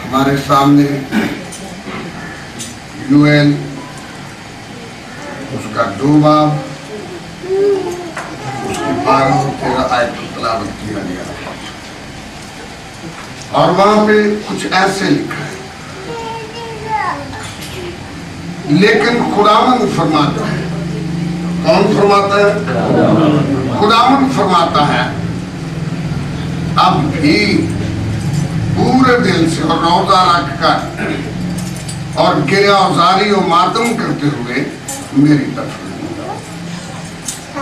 हमारे सामने यूएल उसका 2 बाब उसकी 12-13 आयत तिलावत किया गया और वहां पे कुछ ऐसे लिखा है, लेकिन खुदावंद फरमाता है। कौन फरमाता है? खुदावंद फरमाता है, अब भी पूरे दिल से और रोजा रख कर और गिरियाजारी और मातम करते हुए मेरी तरफ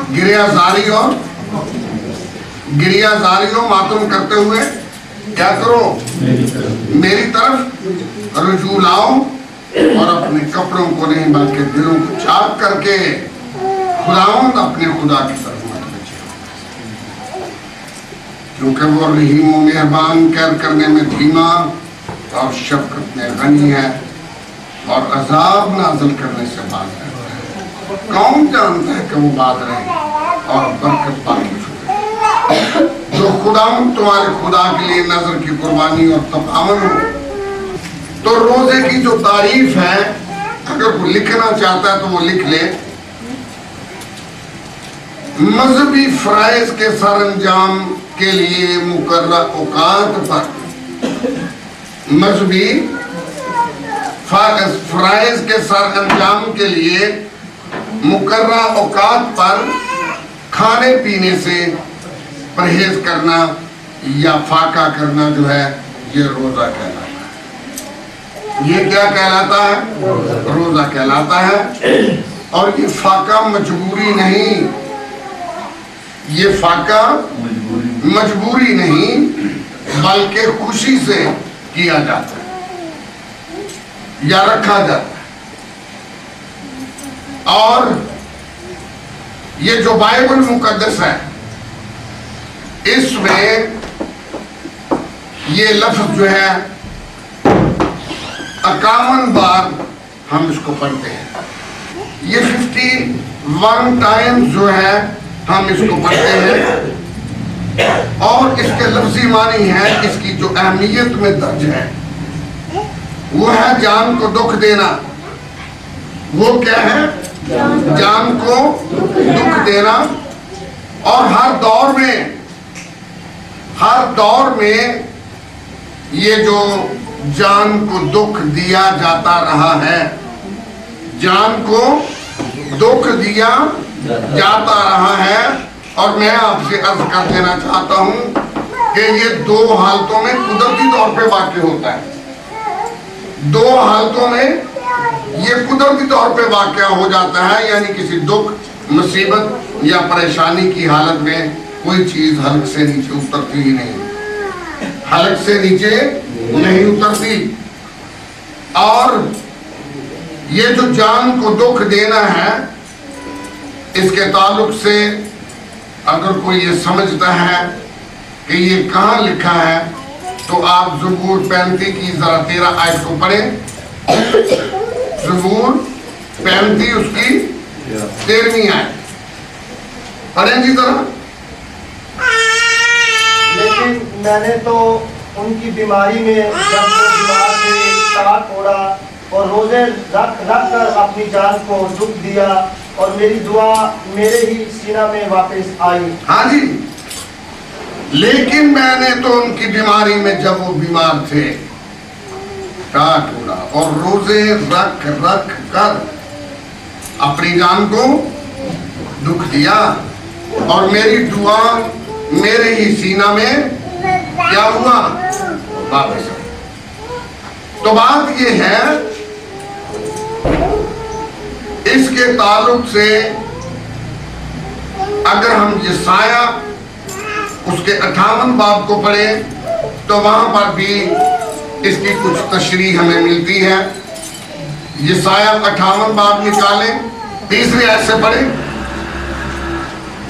गिरियाजारी और मातम करते हुए क्या करो? मेरी तरफ रजू लाओ और अपने कपड़ों को नहीं बल्कि दिलों को चाक करके खुदावंद अपने खुदा की तरफ मत बचे, क्योंकि वो रहीम और मेहरबान कैद करने में धीमा और शफकत में गनी है और अजाब नाज़िल करने से बाज रहता है। कौन जानता है कि वो बाज रहे और बरकत पाने छुपे। जो खुदावंद तुम्हारे खुदा के लिए नजर की कुर्बानी और तपावन हो। तो रोजे की जो तारीफ है, अगर वो लिखना चाहता है तो वो लिख ले। मजहबी फराइज के सरअंजाम के लिए मुकर्रर औकात पर, मजहबी फराइज के सरअंजाम के लिए मुकर्रर औकात पर खाने पीने से परहेज करना या फाका करना जो है ये रोजा कहलाता है। ये क्या कहलाता है? रोजा कहलाता है। और ये फाका मजबूरी नहीं, ये फाका मजबूरी नहीं बल्कि खुशी से किया जाता है या रखा जाता है। और ये जो बाइबल मुकद्दस है इसमें ये लफ्ज जो है 51 बार हम इसको पढ़ते हैं। ये 51 टाइम्स जो है हम इसको पढ़ते हैं और इसके लफ्जी मानी है, इसकी जो अहमियत में दर्ज है वो है जान को दुख देना। वो क्या है? जान को दुख देना। और हर दौर में ये जो जान को दुख दिया जाता रहा है, जान को दुख दिया जाता रहा है। और मैं आपसे अर्ज कर देना चाहता हूं कि ये 2 हालतों में कुदरती तौर पे वाक़ई होता है। 2 हालतों में ये कुदरती तौर पे वाक़या हो जाता है, यानी किसी दुख, मुसीबत या परेशानी की हालत में कोई चीज हलक से नीचे उतरती ही नहीं, हलक से नीचे नहीं उतरती। और ये जो जान को दुख देना है, इसके ताल्लुक से अगर कोई ये समझता है कि ये कहाँ लिखा है तो आप ज़बूर 35 की जरा 13 आयत को पढ़ें। ज़बूर 35 उसकी 13वीं आयत पढ़ें जी जरा। लेकिन मैंने तो उनकी बीमारी में जब वो बीमार थे ताक ओढ़ा और रोजे रख कर अपनी जान को दुख दिया और मेरी दुआ मेरे ही सीना में वापस आई। हाँ जी, लेकिन मैंने तो उनकी बीमारी में जब वो बीमार थे टाट ओढ़ा और रोजे रख कर अपनी जान को दुख दिया और मेरी दुआ मेरे ही सीना में क्या हुआ? वापस आई। तो बात ये है, इसके ताल्लुक से अगर हम यसाया उसके 58 बाब को पढ़े तो वहां पर भी इसकी कुछ तशरीह हमें मिलती है। यसाया 58 बाब निकालें, 3री आयत से पढ़े।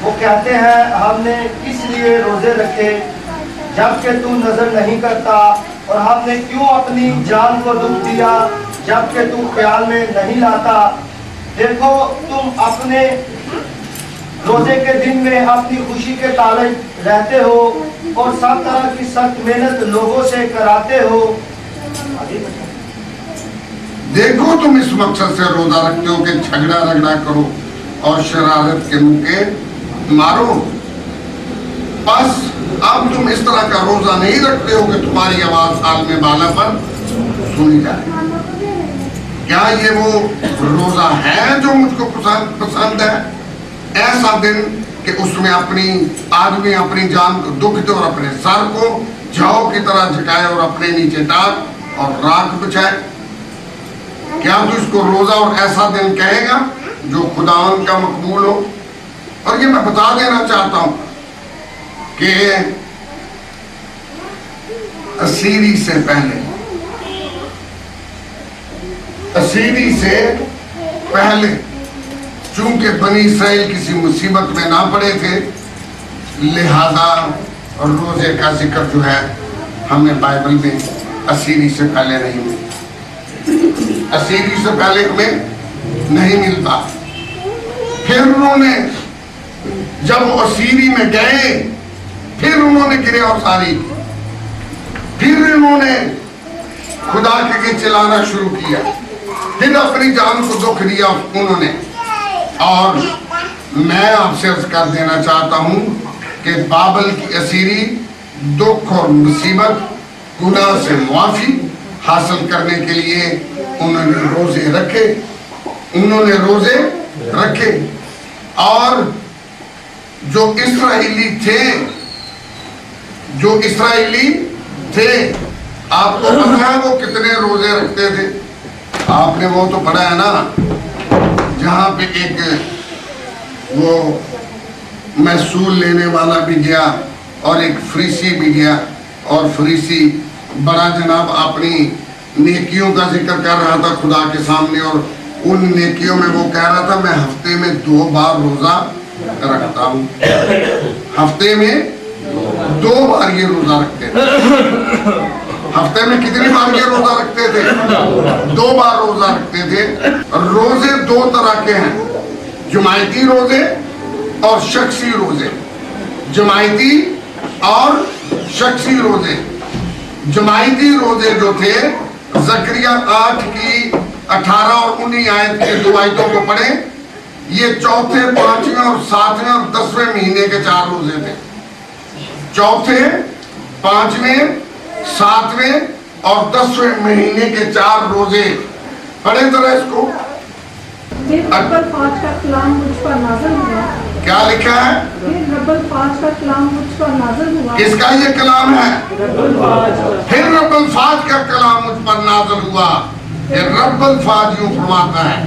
वो कहते हैं, हमने इसलिए रोजे रखे जबकि तू नजर नहीं करता, और हमने क्यों अपनी जान को दुख दिया जबकि तू ख्याल में नहीं लाता। देखो तुम अपने रोजे के दिन में अपनी खुशी के ताले रहते हो और सब तरह की सख्त मेहनत लोगों से कराते हो, देखो तुम इस मकसद से रोजा रखते हो कि झगड़ा रगड़ा करो और शरारत के मुके मारो। बस अब तुम इस तरह का रोजा नहीं रखते हो कि तुम्हारी आवाज साल में बाला पर सुनी जाए। क्या ये वो रोजा है जो मुझको पसंद है? ऐसा दिन कि उसमें आदमी अपनी जान को दुख दे और अपने सर को जौ की तरह झुकाए और अपने नीचे टाक और राख बिछाए। क्या तू इसको रोजा और ऐसा दिन कहेगा जो खुदावन का मकबूल हो? और ये मैं बता देना चाहता हूं कि असीरी से पहले चूंकि बनी इस्राएल किसी मुसीबत में ना पड़े थे, लिहाजा रोजे का जिक्र जो है हमें बाइबल में असीरी से पहले नहीं मिलता। असीरी से पहले हमें नहीं मिलता। फिर उन्होंने जब वो असीरी में गए, फिर उन्होंने गिरफ्तारी, फिर इन्होंने खुदा के चिल्लाना शुरू किया, फिर अपनी जान को दुख दिया उन्होंने। और मैं आपसे अर्ज कर देना चाहता हूं कि बाबल की असीरी दुख और मुसीबत गुनाह से मुआफी हासिल करने के लिए उन्होंने रोजे रखे। और जो इस्राएली थे आपको पता है वो कितने रोजे रखते थे? आपने वो तो पढ़ा है ना, जहाँ पे एक वो महसूल लेने वाला भी गया और एक फरीसी भी गया, और फरीसी बड़ा जनाब अपनी नेकियों का जिक्र कर रहा था खुदा के सामने, और उन नेकियों में वो कह रहा था मैं हफ्ते में 2 बार रोजा रखता हूँ। हफ्ते में 2 बार ये रोजा रखते थे। हफ्ते में कितनी बार ये रोजा रखते थे? 2 बार रोजा रखते थे। रोजे 2 तरह के हैं, जुमायती रोजे और शख्सी रोजे। जुमायती और शख्सी रोजे। जुमायती रोजे जो थे, ज़करिया 8 की 18 और 19 आयत के 2 आयतों को पढ़े, ये चौथे, 5वें और 7वें और 10वें महीने के 4 रोजे थे। चौथे, 5वें, 7वें और 10वें महीने के 4 रोजे पढ़े जरा इसको। रब्बल फाज का कलाम मुझ पर नाज़िल हुआ। क्या लिखा है? रब्बल फाज का कलाम मुझ पर नाज़िल हुआ। किसका ये कलाम है? फिर रब्बल फाज का कलाम मुझ पर नाज़िल हुआ। ये रब्बल फाज यूं फरमाता है,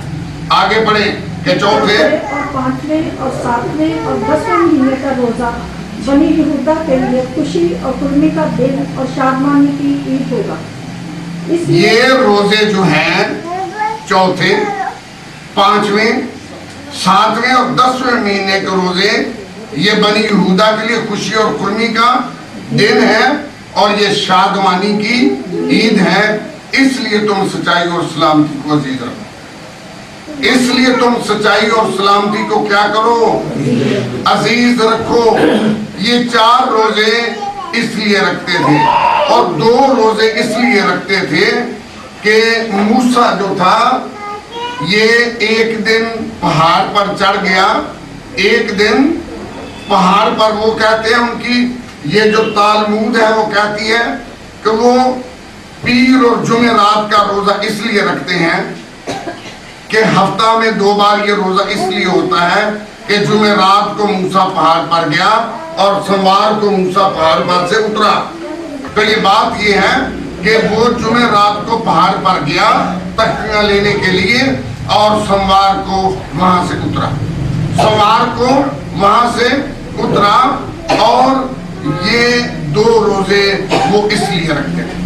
आगे पढ़े कि चौथे और 5वें और 7वें और 10वें महीने का रोजा बनी यहूदा के लिए खुशी और खुर्मी का दिन और शादमानी की ईद होगा। ये रोजे जो हैं चौथे, 5वें, 7वें और 10वें महीने के रोजे, ये बनी यहूदा के लिए खुशी और खुर्मी का दिन है और ये शादमानी की ईद है। इसलिए तुम सच्चाई और सलामती को अजीज रखो। इसलिए तुम सच्चाई और सलामती को क्या करो? अजीज रखो। ये 4 रोजे इसलिए रखते थे और 2 रोजे इसलिए रखते थे कि मूसा जो था ये एक दिन पहाड़ पर चढ़ गया। एक दिन पहाड़ पर, वो कहते हैं उनकी ये जो तालमूद है वो कहती है कि वो पीर और जुमेरात का रोजा इसलिए रखते हैं कि हफ्ता में 2 बार ये रोजा इसलिए होता है कि जुमेरात को मूसा पहाड़ पर गया और सोमवार को मूसा पहाड़ पर से उतरा। तो ये बात ये है कि वो जुमेरात को पहाड़ पर गया तख्तियां लेने के लिए और सोमवार को वहां से उतरा। सोमवार को वहां से उतरा और ये 2 रोजे वो इसलिए रखते थे।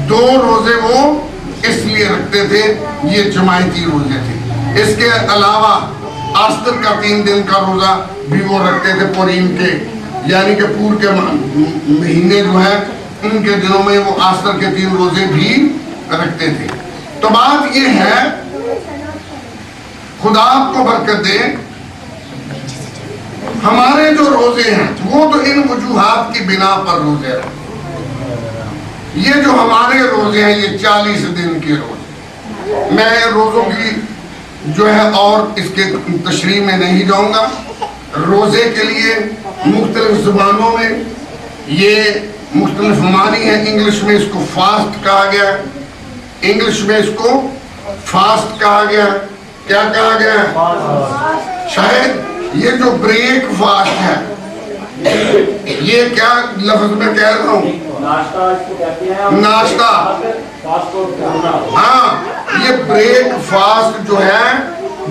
2 रोजे वो इसलिए रखते थे, ये जुमायती रोजे थे। इसके अलावा आस्तर का 3 दिन का रोजा भी वो रखते थे पुरीम के, यानी कि पूर के महीने जो है उनके दिनों में वो आस्तर के 3 रोजे भी रखते थे। तो बात ये है, खुदा आपको बरकत दे, हमारे जो रोजे हैं वो तो इन वजूहात की बिना पर रोजे हैं। ये जो हमारे रोजे हैं ये 40 दिन के रोजे, میں روزوں کی جو ہے اور اس کے تشریح میں نہیں جاؤں گا. روزے کے لیے مختلف زبانوں میں یہ مختلف معنی ہیں. انگلش میں اس کو فاسٹ کہا گیا ہے, انگلش میں اس کو فاسٹ کہا گیا ہے. کیا کہا گیا ہے؟ شاید یہ جو بریک فاسٹ ہے, یہ کیا لفظ میں کہہ رہا ہوں, ناشتہ. ہاں, یہ بریک فاسٹ جو ہے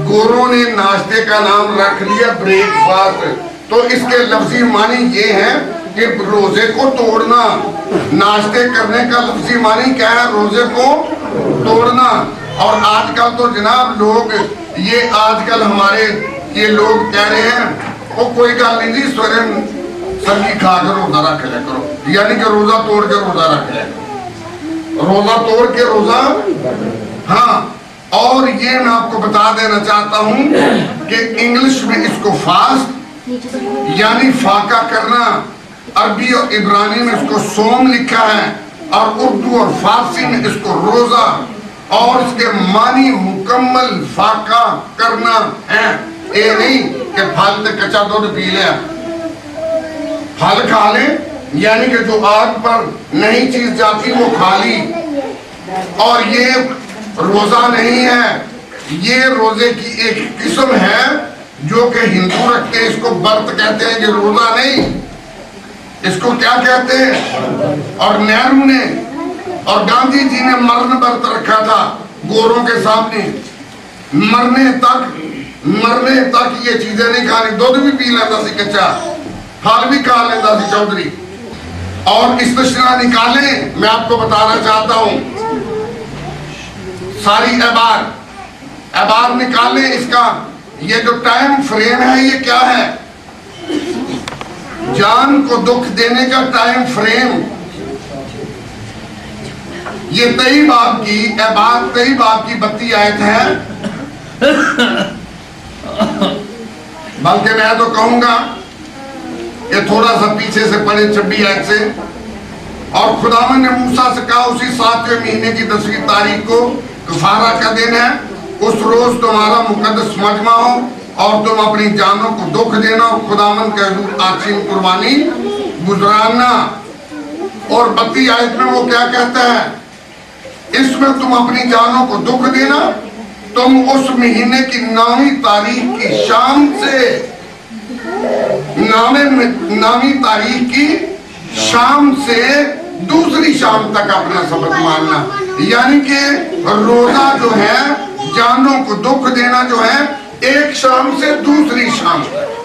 گوروں نے ناشتے کا نام رکھ لیا بریک فاسٹ. تو اس کے لفظی معنی یہ ہے کہ روزے کو توڑنا. ناشتے کرنے کا لفظی معنی کیا ہے؟ روزے کو توڑنا. اور آج کل تو جناب لوگ یہ آج کل ہمارے یہ لوگ کہہ رہے ہیں وہ کوئی گل نہیں جی, سویرے سبزی کھا کر روزہ رکھ لیا کرو, یعنی کہ روزہ توڑ کے روزہ رکھ لیا کرو, روزہ توڑ کے روزہ. ہاں, اور یہ میں آپ کو بتا دینا چاہتا ہوں کہ انگلش میں اس کو فاسٹ یعنی فاقہ کرنا, عربی اور عبرانی میں اس کو صوم لکھا ہے, اور اردو اور فارسی میں اس کو روزہ, اور اس کے معنی مکمل فاقہ کرنا ہے. اے نہیں کہ پھل تے کچا دودھ پی لیا, پھل کھا لے یعنی کہ جو آگ پر نئی چیز جاتی وہ کھا لی. اور یہ روزہ نہیں ہے, یہ روزے کی ایک قسم ہے جو کہ ہندو رکھتے ہیں, اس کو برت کہتے ہیں, یہ روزہ نہیں. اس کو کیا کہتے ہیں؟ اور نہرو نے اور گاندھی جی نے مرن برت رکھا تھا گوروں کے سامنے. مرنے تک یہ چیزیں نہیں کھانی. دودھ بھی پی لیتا سی کچا, پھل بھی کھا لیتا سی چودھری. اور استثنا نکالیں, میں آپ کو بتانا چاہتا ہوں, ساری اعبار نکالیں. اس کا یہ جو ٹائم فریم ہے یہ کیا ہے؟ جان کو دکھ دینے کا ٹائم فریم. یہ 23 باب کی اعبار 23 باب کی 32 آیت ہے. بلکہ میں تو کہوں گا کہ تھوڑا سا پیچھے سے پڑھے 26 آیت سے. اور خداوند نے موسیٰ سے کہا اسی 7ویں مہینے کی 10ویں تاریخ کو کفارہ کا دن ہے, اس روز تمہارا مقدس مجمع ہو اور تم اپنی جانوں کو دکھ دینا اور خداوند کے حضور آچین قربانی گزرانا. اور 32 آیت میں وہ کیا کہتا ہے؟ اس میں تم اپنی جانوں کو دکھ دینا, تم اس مہینے کی 9ویں تاریخ کی شام سے 9ویں تاریخ کی شام سے دوسری شام تک اپنا سبق ماننا. یعنی کہ روزہ جو ہے, جانوں کو دکھ دینا جو ہے, ایک شام سے دوسری شام تک.